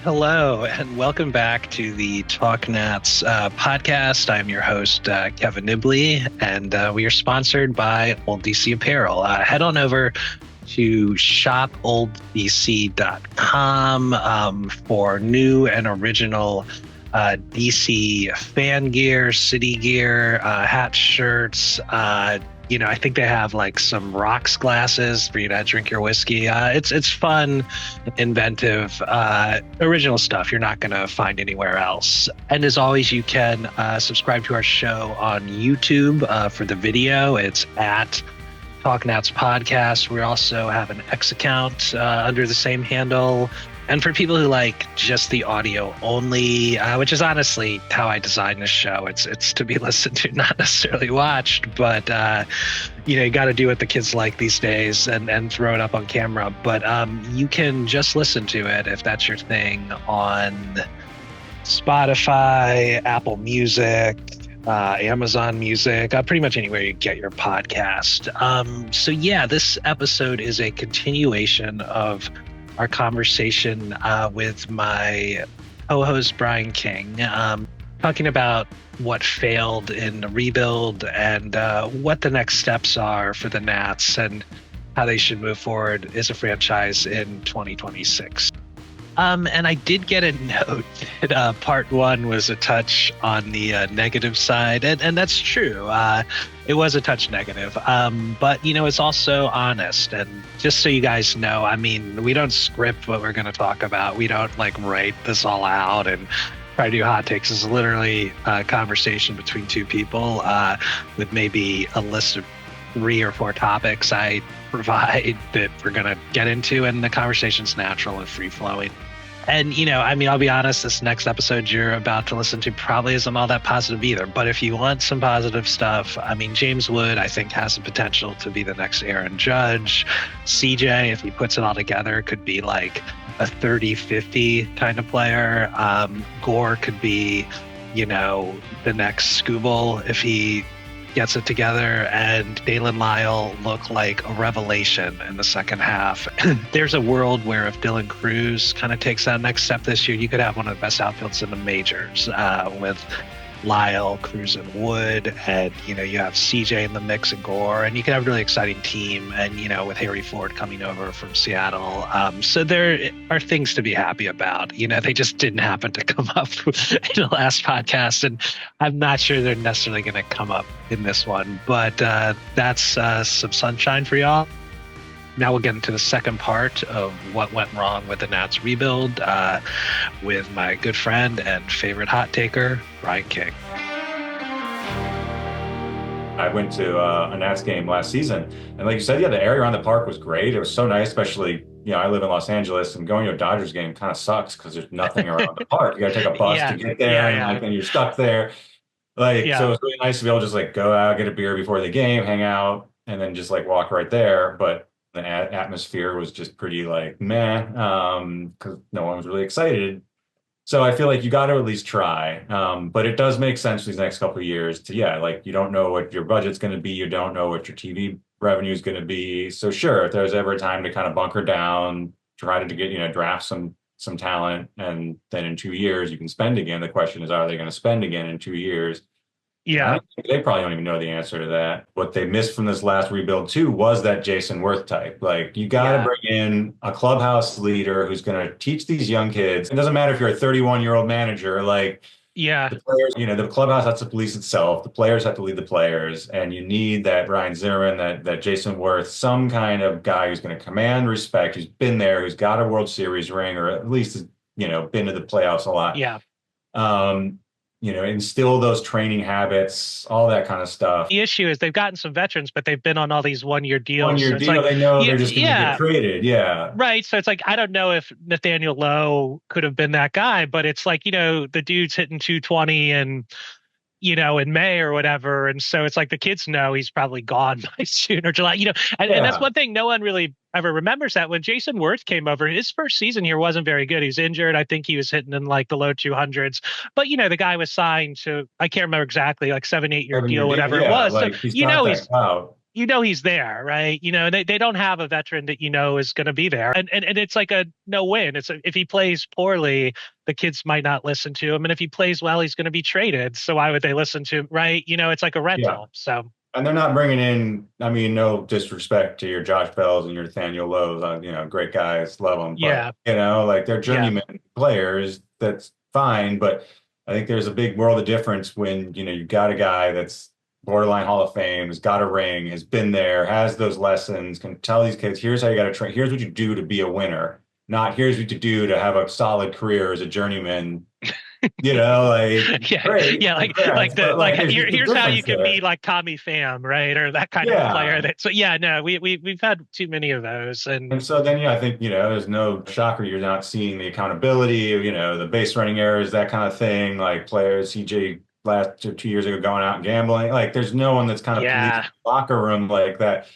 Hello, and welcome back to the Talk Nats podcast. I'm your host, Kevin Nibley, and we are sponsored by Old DC Apparel. Head on over to shopolddc.com for new and original DC fan gear, city gear, hat shirts. I think they have like some rocks glasses for you to drink your whiskey. It's fun, inventive, original stuff you're not going to find anywhere else. And as always, you can subscribe to our show on YouTube for the video. It's at Talk Nats Podcast. We also have an X account under the same handle. And for people who like just the audio only, which is honestly how I designed this show, it's to be listened to, not necessarily watched. But you got to do what the kids like these days and throw it up on camera. But you can just listen to it if that's your thing on Spotify, Apple Music, Amazon Music, pretty much anywhere you get your podcast. So yeah, this episode is a continuation of our conversation with my co-host Bryan King, talking about what failed in the rebuild and what the next steps are for the Nats and how they should move forward as a franchise in 2026. And I did get a note that part one was a touch on the negative side, and that's true. It was a touch negative, but it's also honest. And just so you guys know, I mean, we don't script what we're going to talk about. We don't write this all out and try to do hot takes. It's literally a conversation between two people with maybe a list of 3 or 4 topics I provide that we're going to get into, and the conversation's natural and free flowing. And, I'll be honest, this next episode you're about to listen to probably isn't all that positive either. But if you want some positive stuff, James Wood, I think, has the potential to be the next Aaron Judge. CJ, if he puts it all together, could be like a 30-50 kind of player. Gore could be, the next Scooble if he gets it together, and Dalen Lyle look like a revelation in the second half. There's a world where if Dylan Cruz kind of takes that next step this year, you could have one of the best outfields in the majors with Lyle, Cruz, and Wood, and you have CJ in the mix and Gore, and you could have a really exciting team. And with Harry Ford coming over from Seattle, so there are things to be happy about. They just didn't happen to come up in the last podcast, and I'm not sure they're necessarily going to come up in this one. But that's some sunshine for y'all. Now we'll get into the second part of what went wrong with the Nats rebuild with my good friend and favorite hot taker, Bryan King. I went to a Nats game last season, and like you said, the area around the park was great. It was so nice, especially, I live in Los Angeles, and going to a Dodgers game kind of sucks because there's nothing around the park. You got to take a bus to get there, and then you're stuck there. So it was really nice to be able to just go out, get a beer before the game, hang out, and then just walk right there. But the atmosphere was just pretty meh, because no one was really excited. So I feel like you got to at least try. But it does make sense these next couple of years to, you don't know what your budget's going to be. You don't know what your TV revenue is going to be. So sure, if there's ever a time to kind of bunker down, try to get, draft some talent, and then in 2 years you can spend again. The question is, are they going to spend again in 2 years? Yeah, they probably don't even know the answer to that. What they missed from this last rebuild too was that Jason Worth type. You got to bring in a clubhouse leader who's going to teach these young kids. It doesn't matter if you're a 31-year-old manager. The players, the clubhouse has to police itself. The players have to lead the players, and you need that Ryan Zimmerman, that Jason Worth, some kind of guy who's going to command respect, who's been there, who's got a World Series ring, or at least been to the playoffs a lot. Yeah. Instill those training habits, all that kind of stuff. The issue is they've gotten some veterans, but they've been on all these one-year deals. They know they're just going to get traded. Yeah. Right. So it's I don't know if Nathaniel Lowe could have been that guy, but it's the dude's hitting 220 and in May or whatever. And so it's the kids know he's probably gone by June or July, and that's one thing no one really ever remembers, that when Jason Worth came over, his first season here wasn't very good. He was injured. I think he was hitting in the low 200s, but the guy was signed to, I can't remember exactly, 7-8 year deal, whatever it was. So, he's there, right? They don't have a veteran that is going to be there, and it's like a no win. If he plays poorly, the kids might not listen to him, and if he plays well, he's going to be traded. So why would they listen to him, right? It's like a Yeah. rental. So And they're not bringing in, I mean, no disrespect to your Josh Bells and your Nathaniel Lowe's, great guys, love them. But, yeah, like they're yeah, journeyman players. That's fine. But I think there's a big world of difference when, you've got a guy that's borderline Hall of Fame, has got a ring, has been there, has those lessons, can tell these kids, here's how you got to train. Here's what you do to be a winner. Not here's what you do to have a solid career as a journeyman. Like yeah, great, yeah. Like congrats, the but like like there's a here's how you difference can be there. like Tommy Pham, right? Or that kind of player. Yeah. So yeah, no, we've had too many of those, and And so then, I think, there's no shocker. You're not seeing the accountability, the base running errors, that kind of thing. Like players, CJ last 2 years ago going out and gambling. Like there's no one that's kind of policing yeah, the locker room like that,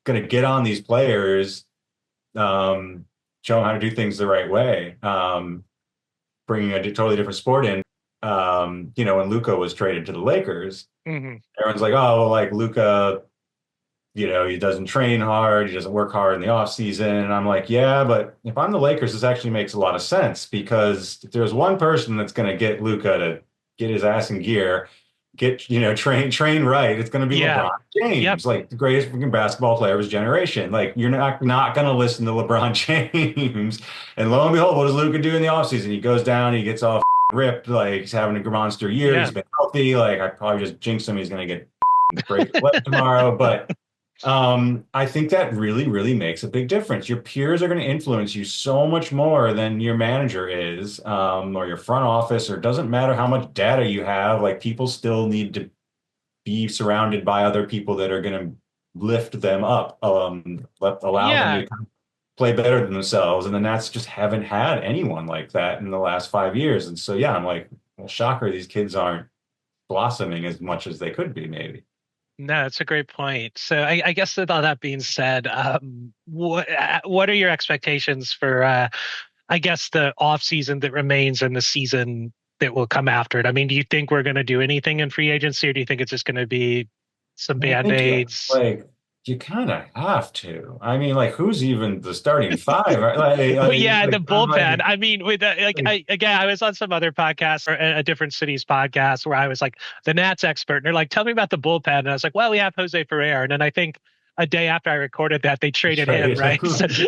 going to get on these players, um, show them how to do things the right way, bringing a totally different sport in. When Luka was traded to the Lakers, hmm everyone's like, oh, well, like Luka he doesn't train hard, he doesn't work hard in the off season. And I'm like, yeah, but if I'm the Lakers, this actually makes a lot of sense because if there's one person that's going to get Luka to get his ass in gear, train right, it's going to be yeah, LeBron yep, James, like the greatest freaking basketball player of his generation. Like you're not going to listen to LeBron James. And lo and behold, what does Luka do in the offseason? He goes down, he gets all ripped, like he's having a monster year. He's yeah. been healthy. Like I probably just jinxed him. He's going to get break his leg tomorrow, but I think that really, really makes a big difference. Your peers are going to influence you so much more than your manager is, or your front office, or it doesn't matter how much data you have. Like people still need to be surrounded by other people that are going to lift them up, allow them Yeah, to play better than themselves. And the Nats just haven't had anyone like that in the last 5 years. And so, yeah, I'm like, well, shocker, these kids aren't blossoming as much as they could be, maybe. no, it's a great point. So I guess with all that being said, what are your expectations for I guess the off season that remains and the season that will come after it? I mean, do you think we're going to do anything in free agency, or do you think it's just going to be some I think band-aids? like you kind of have to. I mean, like who's even the starting five? Right? But yeah, the I'm bullpen. I mean, with again, I was on some other podcast or a different city's podcast where I was like the Nats expert, and they're like, "Tell me about the bullpen." And I was like, "Well, we have Jose Ferrer," and then I think a day after I recorded that, they traded him, trade. right?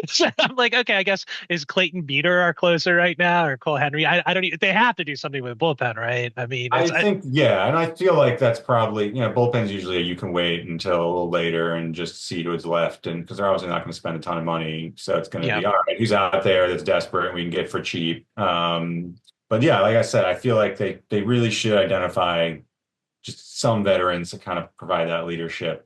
So I'm like, okay, I guess is Clayton Beater our closer right now, or Cole Henry? I don't. They have to do something with the bullpen, right? I mean, I think, yeah, and I feel like that's probably, bullpen's usually you can wait until a little later and just see who's left, and because they're obviously not going to spend a ton of money, so it's going to yeah, be all right. Who's out there that's desperate and we can get for cheap? But yeah, like I said, I feel like they really should identify just some veterans to kind of provide that leadership.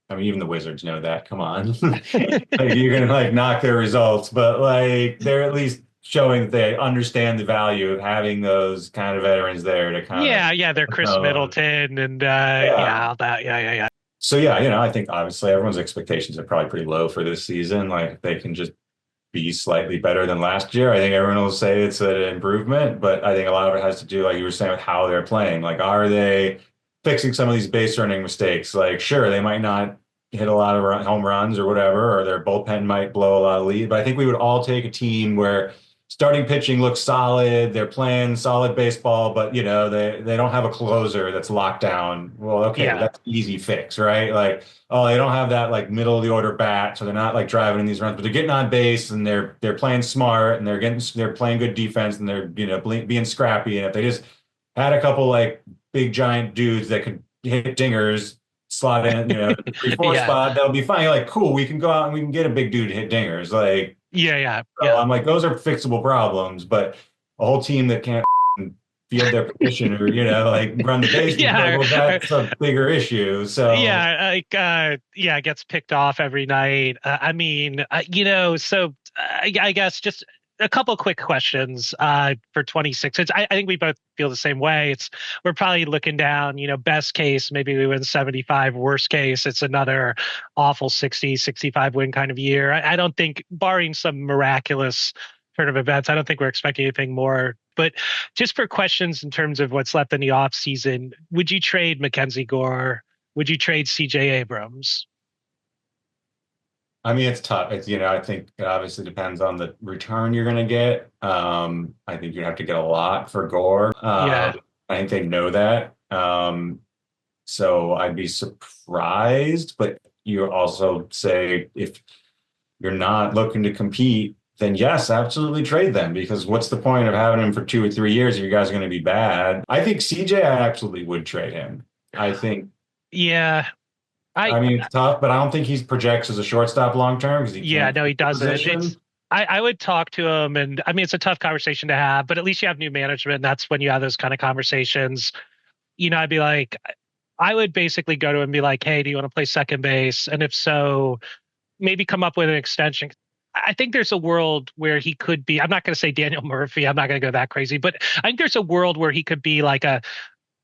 I mean, even the Wizards know that. Come on, like you're gonna like knock their results, but like they're at least showing that they understand the value of having those kind of veterans there to kind of, yeah. They're Chris Middleton and yeah. yeah, all that. Yeah. So yeah, I think obviously everyone's expectations are probably pretty low for this season. Like if they can just be slightly better than last year, I think everyone will say it's an improvement. But I think a lot of it has to do, like you were saying, with how they're playing. Like, are they fixing some of these base running mistakes? Like, sure, they might not hit a lot of home runs or whatever, or their bullpen might blow a lot of lead. But I think we would all take a team where starting pitching looks solid, they're playing solid baseball, but they don't have a closer that's locked down. Well, okay, Yeah. that's easy fix, right? Like, oh, they don't have that like middle of the order bat, so they're not like driving in these runs, but they're getting on base and they're playing smart and they're playing good defense and they're being scrappy. And if they just had a couple like big giant dudes that could hit dingers, slot in, 3-4 Yeah. spot, that'll be fine. You're like, cool, we can go out and we can get a big dude to hit dingers. Like, so Yeah. I'm like, those are fixable problems, but a whole team that can't field their position or, like run the bases, like, Yeah. well, that's a bigger issue. So Yeah. Like, yeah, it gets picked off every night. I mean, so I guess just a couple quick questions for 26. I think we both feel the same way. We're probably looking down, best case, maybe we win 75, worst case, it's another awful 60, 65 win kind of year. I don't think, barring some miraculous turn of events, I don't think we're expecting anything more. But just for questions in terms of what's left in the offseason, would you trade Mackenzie Gore? Would you trade CJ Abrams? I mean, it's tough. It's, I think it obviously depends on the return you're going to get. I think you have to get a lot for Gore. Yeah. I think they know that. So I'd be surprised, but you also say if you're not looking to compete, then yes, absolutely trade them because what's the point of having him for 2 or 3 years if you guys are going to be bad? I think CJ, I absolutely would trade him. I think, Yeah. I I mean, it's tough, but I don't think he projects as a shortstop long term because he Yeah, can't no, play he the doesn't. position. I would talk to him, and I mean, it's a tough conversation to have, but at least you have new management. And that's when you have those kind of conversations. I'd be like, I would basically go to him and be like, hey, do you want to play second base? And if so, maybe come up with an extension. I think there's a world where he could be, I'm not going to say Daniel Murphy, I'm not going to go that crazy, but I think there's a world where he could be like a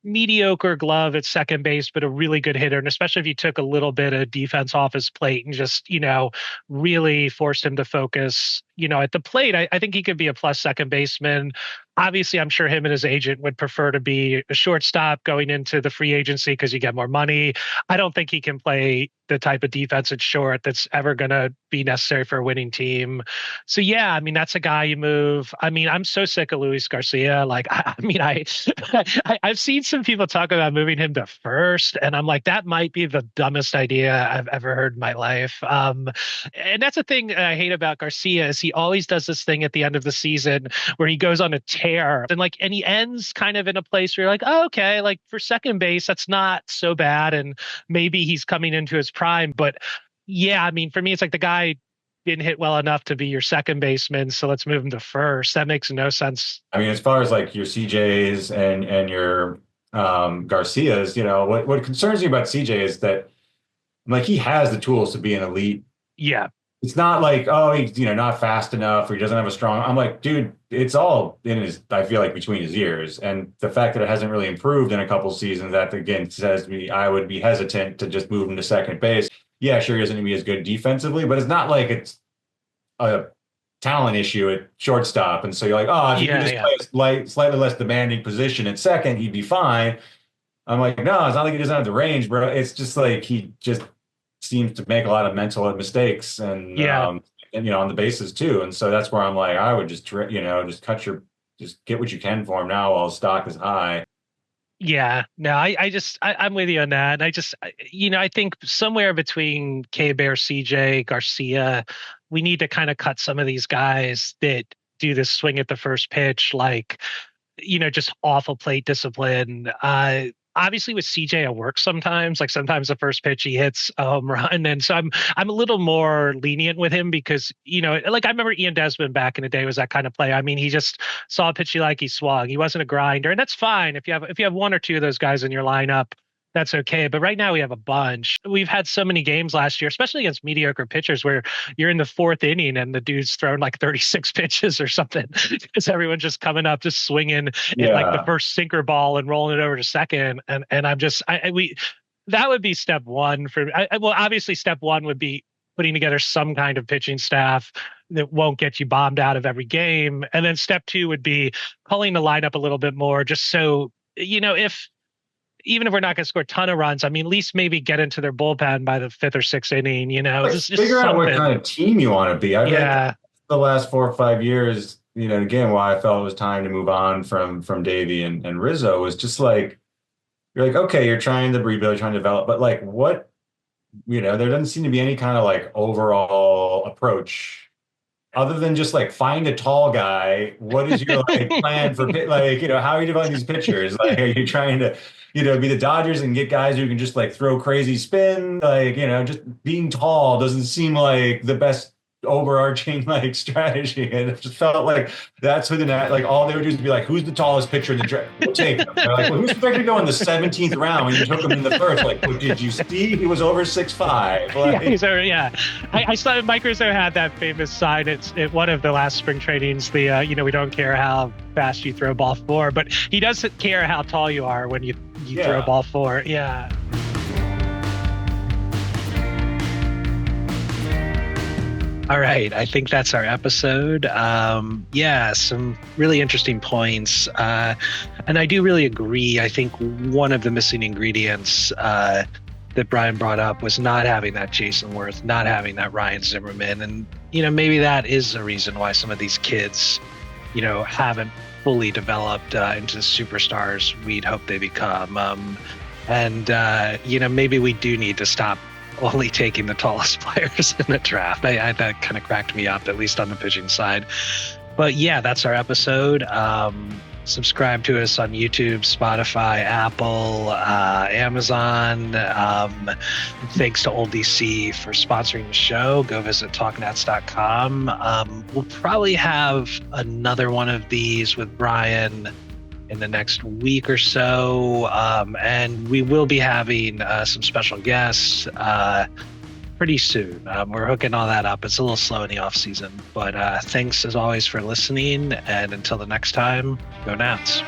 mediocre glove at second base, but a really good hitter. And especially if you took a little bit of defense off his plate and just, really forced him to focus, at the plate, I think he could be a plus second baseman. Obviously, I'm sure him and his agent would prefer to be a shortstop going into the free agency because you get more money. I don't think he can play the type of defense at short that's ever going to be necessary for a winning team. So yeah, I mean that's a guy you move. I mean, I'm so sick of Luis Garcia. Like, I mean, I've seen some people talk about moving him to first, and I'm like, that might be the dumbest idea I've ever heard in my life. And that's the thing I hate about Garcia is he always does this thing at the end of the season where he goes on a tear and he ends kind of in a place where you're like, oh, okay, like for second base, that's not so bad, and maybe he's coming into his prime, but. Yeah, I mean, for me, it's like the guy didn't hit well enough to be your second baseman, so let's move him to first. That makes no sense. I mean, as far as like your CJs and your Garcias, what concerns me about CJ is that like he has the tools to be an elite. Yeah, It's not like, oh, he's, not fast enough or he doesn't have a strong. I'm like, dude, it's all in his, I feel like between his ears. And the fact that it hasn't really improved in a couple seasons, that again says to me, I would be hesitant to just move him to second base. Yeah, sure, he doesn't be as good defensively, but it's not like it's a talent issue at shortstop. And so you're like, oh, if you can just yeah. play a slightly less demanding position at second, he'd be fine. I'm like, no, it's not like he doesn't have the range, bro. It's just like he just seems to make a lot of mental mistakes Yeah. and on the bases too. And so that's where I'm like, I would just get what you can for him now while his stock is high. Yeah, no, I'm with you on that. And I think somewhere between K Bear, CJ, Garcia, we need to kind of cut some of these guys that do this swing at the first pitch, like, just awful plate discipline. Obviously with CJ, it works sometimes. Like sometimes the first pitch he hits a home run, and so I'm a little more lenient with him because like I remember Ian Desmond back in the day was that kind of player. I mean, he just saw a pitch he liked, he swung. He wasn't a grinder, and that's fine if you have one or two of those guys in your lineup. That's okay. But right now we have a bunch. We've had so many games last year, especially against mediocre pitchers, where you're in the fourth inning and the dude's thrown like 36 pitches or something because everyone's just coming up, just swinging at like the Yeah. first sinker ball and rolling it over to second. And I'm just, we, that would be step one for, well, obviously step one would be putting together some kind of pitching staff that won't get you bombed out of every game. And then step two would be culling the lineup a little bit more, just so, if, even if we're not going to score a ton of runs, I mean, at least maybe get into their bullpen by the fifth or sixth inning, Like just figure out what something. kind of team you want to be. I think Yeah. the last 4 or 5 years, again, why I felt it was time to move on from Davey and Rizzo was just like you're like, okay, you're trying to rebuild, trying to develop, but like what, there doesn't seem to be any kind of like overall approach other than just like find a tall guy. What is your like plan for like, how are you developing these pitchers? Like, are you trying to, be the Dodgers and get guys who can just like throw crazy spin? Like, just being tall doesn't seem like the best overarching like strategy. And it just felt like that's who like all they would do is be like, who's the tallest pitcher in the draft? We'll take him. They're like, well, who's expected to go in the 17th round when you took him in the first? Like, well, did you see he was over 6'5"? Like, Yeah. I saw Mike Rizzo had that famous sign at one of the last spring trainings. We don't care how fast you throw ball four, but he doesn't care how tall you are when you throw ball four. Yeah. All right. I think that's our episode. Yeah, some really interesting points. And I do really agree. I think one of the missing ingredients that Bryan brought up was not having that Jason Worth, not having that Ryan Zimmerman. And, maybe that is the reason why some of these kids, haven't fully developed into the superstars we'd hope they become. Maybe we do need to stop only taking the tallest players in the draft. That kind of cracked me up, at least on the pitching side. But yeah, that's our episode. Subscribe to us on YouTube, Spotify, Apple, Amazon. Thanks to Old DC for sponsoring the show. Go visit talknats.com. We'll probably have another one of these with Bryan in the next week or so. And we will be having some special guests pretty soon. We're hooking all that up. It's a little slow in the off season, but thanks as always for listening. And until the next time, go Nats.